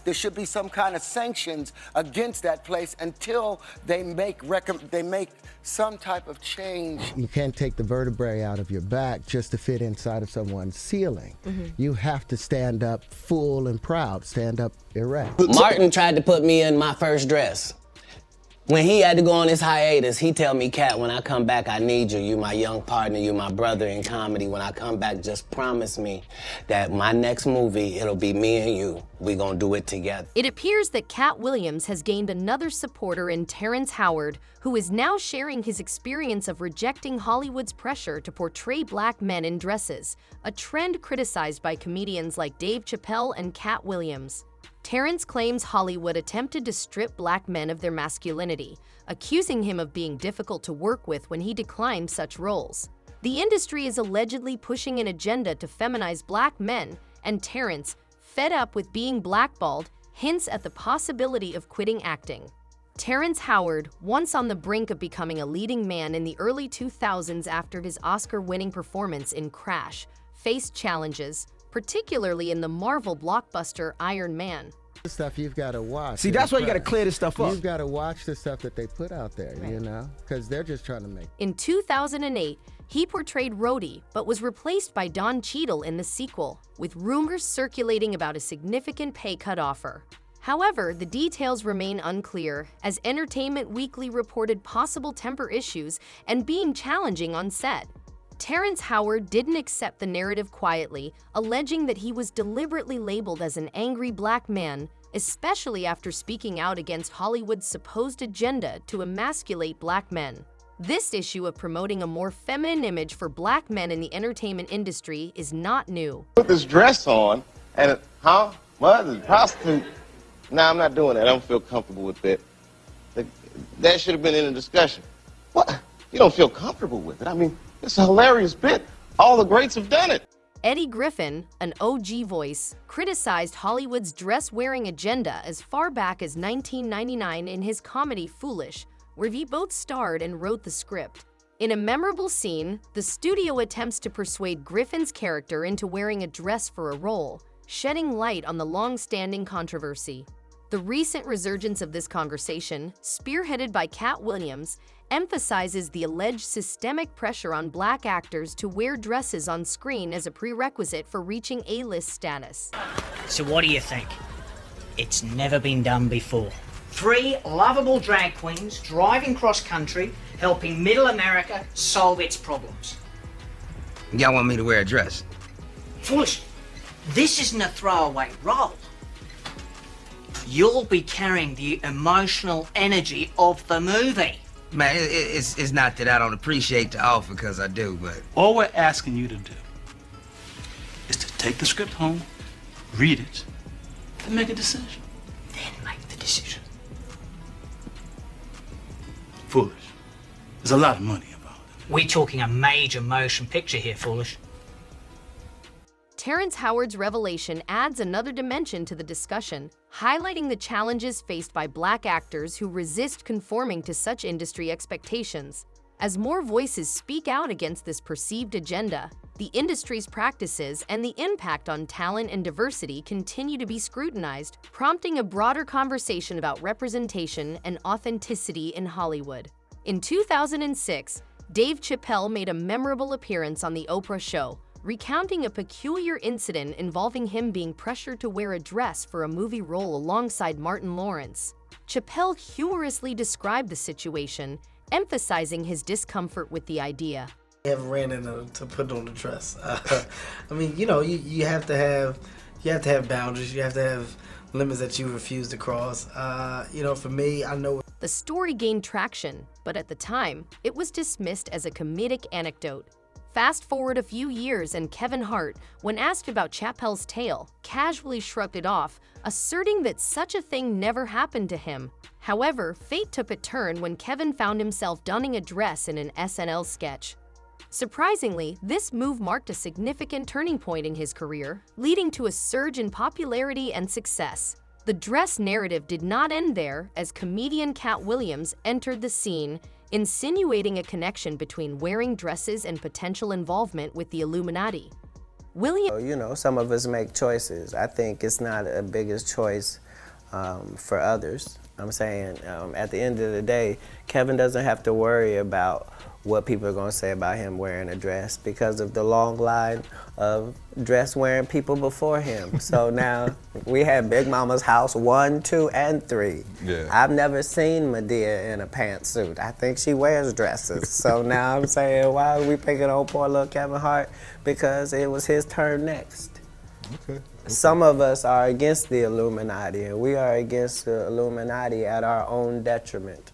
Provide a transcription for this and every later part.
there should be some kind of sanctions against that place until they make some type of change. You can't take the vertebrae out of your back just to fit inside of someone's ceiling. You have to stand up full and proud, stand up erect. Martin tried to put me in my first dress. When he had to go on his hiatus, he tell me, Katt, when I come back, I need you. You my young partner, you my brother in comedy. When I come back, just promise me that my next movie, it'll be me and you. We gonna do it together. It appears that Katt Williams has gained another supporter in Terrence Howard, who is now sharing his experience of rejecting Hollywood's pressure to portray black men in dresses, a trend criticized by comedians like Dave Chappelle and Katt Williams. Terrence claims Hollywood attempted to strip black men of their masculinity, accusing him of being difficult to work with when he declined such roles. The industry is allegedly pushing an agenda to feminize black men, and Terrence, fed up with being blackballed, hints at the possibility of quitting acting. Terrence Howard, once on the brink of becoming a leading man in the early 2000s after his Oscar-winning performance in Crash, faced challenges, particularly in the Marvel blockbuster Iron Man. The stuff you've got to watch. See, that's why you got to clear this stuff up. You've got to watch the stuff that they put out there, you know, because they're just trying to make. In 2008, he portrayed Rhodey, but was replaced by Don Cheadle in the sequel, with rumors circulating about a significant pay cut offer. However, the details remain unclear, as Entertainment Weekly reported possible temper issues and being challenging on set. Terrence Howard didn't accept the narrative quietly, alleging that he was deliberately labeled as an angry black man, especially after speaking out against Hollywood's supposed agenda to emasculate black men. This issue of promoting a more feminine image for black men in the entertainment industry is not new. Put this dress on, and what? The prostitute? Nah, I'm not doing that. I don't feel comfortable with that. That should have been in the discussion. What? You don't feel comfortable with it? I mean, it's a hilarious bit. All the greats have done it. Eddie Griffin, an OG voice, criticized Hollywood's dress-wearing agenda as far back as 1999 in his comedy Foolish, where he both starred and wrote the script. In a memorable scene, the studio attempts to persuade Griffin's character into wearing a dress for a role, shedding light on the long-standing controversy. The recent resurgence of this conversation, spearheaded by Katt Williams, emphasizes the alleged systemic pressure on black actors to wear dresses on screen as a prerequisite for reaching A-list status. So what do you think? It's never been done before. 3 lovable drag queens driving cross-country, helping Middle America solve its problems. Y'all want me to wear a dress? Foolish. This isn't a throwaway role. You'll be carrying the emotional energy of the movie. Man, it's not that I don't appreciate the offer, because I do, but... All we're asking you to do is to take the script home, read it, and make a decision. Then make the decision. Foolish. There's a lot of money involved. We're talking a major motion picture here, Foolish. Terrence Howard's revelation adds another dimension to the discussion, highlighting the challenges faced by black actors who resist conforming to such industry expectations. As more voices speak out against this perceived agenda, the industry's practices and the impact on talent and diversity continue to be scrutinized, prompting a broader conversation about representation and authenticity in Hollywood. In 2006, Dave Chappelle made a memorable appearance on The Oprah Show, recounting a peculiar incident involving him being pressured to wear a dress for a movie role alongside Martin Lawrence. Chappelle humorously described the situation, emphasizing his discomfort with the idea. I haven't ran into to put on the dress. I mean, you know, you have to have boundaries. You have to have limits that you refuse to cross. You know, for me, I know. The story gained traction, but at the time, it was dismissed as a comedic anecdote. Fast forward a few years and Kevin Hart, when asked about Chappelle's tale, casually shrugged it off, asserting that such a thing never happened to him. However, fate took a turn when Kevin found himself donning a dress in an SNL sketch. Surprisingly, this move marked a significant turning point in his career, leading to a surge in popularity and success. The dress narrative did not end there, as comedian Katt Williams entered the scene, insinuating a connection between wearing dresses and potential involvement with the Illuminati. You know, some of us make choices. I think it's not a biggest choice for others. I'm saying at the end of the day, Kevin doesn't have to worry about what people are going to say about him wearing a dress because of the long line of dress-wearing people before him. So now we had Big Mama's house 1, 2, and 3. Yeah. I've never seen Medea in a pantsuit. I think she wears dresses. So now I'm saying, why are we picking on poor little Kevin Hart? Because it was his turn next. Okay. Some of us are against the Illuminati, and we are against the Illuminati at our own detriment.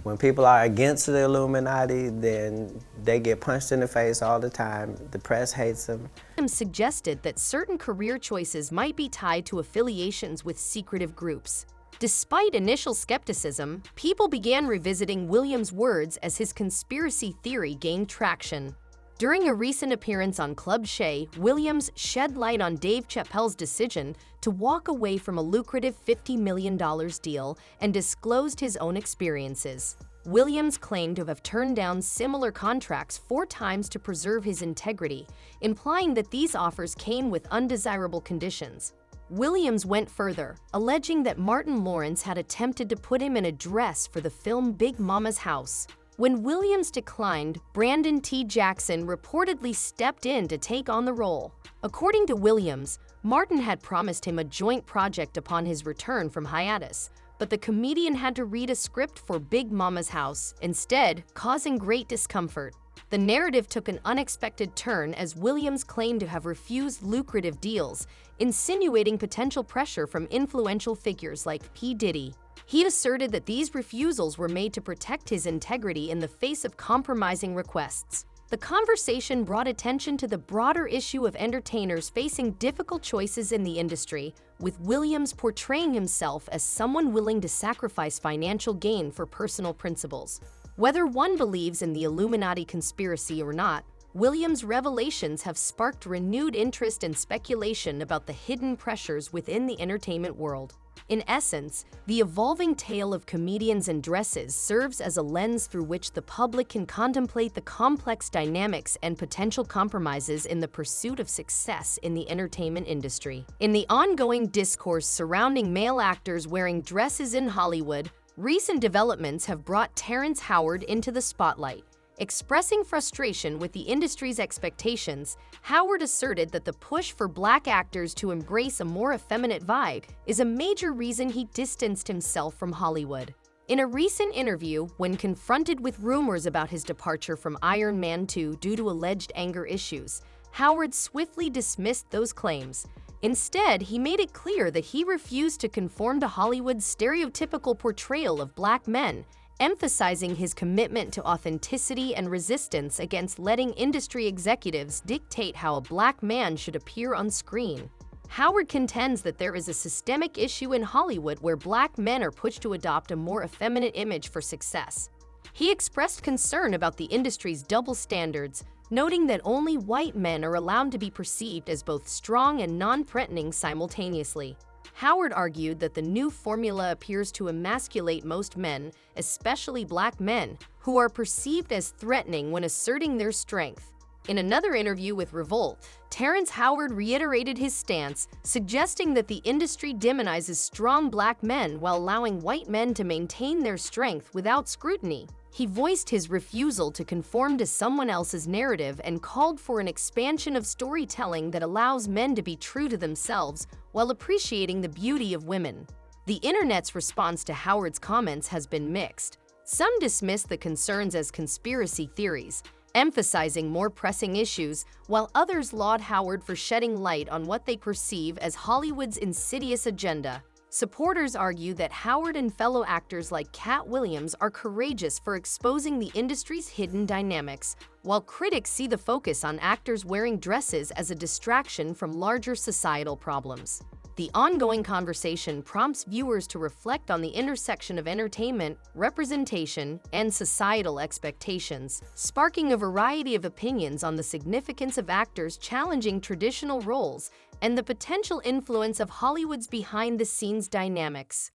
When people are against the Illuminati, then they get punched in the face all the time. The press hates them. Williams suggested that certain career choices might be tied to affiliations with secretive groups. Despite initial skepticism, people began revisiting Williams' words as his conspiracy theory gained traction. During a recent appearance on Club Shay, Williams shed light on Dave Chappelle's decision to walk away from a lucrative $50 million deal and disclosed his own experiences. Williams claimed to have turned down similar contracts 4 times to preserve his integrity, implying that these offers came with undesirable conditions. Williams went further, alleging that Martin Lawrence had attempted to put him in a dress for the film Big Mama's House. When Williams declined, Brandon T. Jackson reportedly stepped in to take on the role. According to Williams, Martin had promised him a joint project upon his return from hiatus, but the comedian had to read a script for Big Mama's House, instead causing great discomfort. The narrative took an unexpected turn as Williams claimed to have refused lucrative deals, insinuating potential pressure from influential figures like P. Diddy. He asserted that these refusals were made to protect his integrity in the face of compromising requests. The conversation brought attention to the broader issue of entertainers facing difficult choices in the industry, with Williams portraying himself as someone willing to sacrifice financial gain for personal principles. Whether one believes in the Illuminati conspiracy or not, Williams' revelations have sparked renewed interest and speculation about the hidden pressures within the entertainment world. In essence, the evolving tale of comedians and dresses serves as a lens through which the public can contemplate the complex dynamics and potential compromises in the pursuit of success in the entertainment industry. In the ongoing discourse surrounding male actors wearing dresses in Hollywood, recent developments have brought Terrence Howard into the spotlight. Expressing frustration with the industry's expectations, Howard asserted that the push for Black actors to embrace a more effeminate vibe is a major reason he distanced himself from Hollywood. In a recent interview, when confronted with rumors about his departure from Iron Man 2 due to alleged anger issues, Howard swiftly dismissed those claims. Instead, he made it clear that he refused to conform to Hollywood's stereotypical portrayal of Black men, emphasizing his commitment to authenticity and resistance against letting industry executives dictate how a Black man should appear on screen. Howard contends that there is a systemic issue in Hollywood where Black men are pushed to adopt a more effeminate image for success. He expressed concern about the industry's double standards, noting that only white men are allowed to be perceived as both strong and non-threatening simultaneously. Howard argued that the new formula appears to emasculate most men, especially Black men, who are perceived as threatening when asserting their strength. In another interview with Revolt, Terrence Howard reiterated his stance, suggesting that the industry demonizes strong Black men while allowing white men to maintain their strength without scrutiny. He voiced his refusal to conform to someone else's narrative and called for an expansion of storytelling that allows men to be true to themselves while appreciating the beauty of women. The internet's response to Howard's comments has been mixed. Some dismiss the concerns as conspiracy theories, emphasizing more pressing issues, while others laud Howard for shedding light on what they perceive as Hollywood's insidious agenda. Supporters argue that Howard and fellow actors like Katt Williams are courageous for exposing the industry's hidden dynamics, while critics see the focus on actors wearing dresses as a distraction from larger societal problems. The ongoing conversation prompts viewers to reflect on the intersection of entertainment, representation, and societal expectations, sparking a variety of opinions on the significance of actors challenging traditional roles and the potential influence of Hollywood's behind-the-scenes dynamics.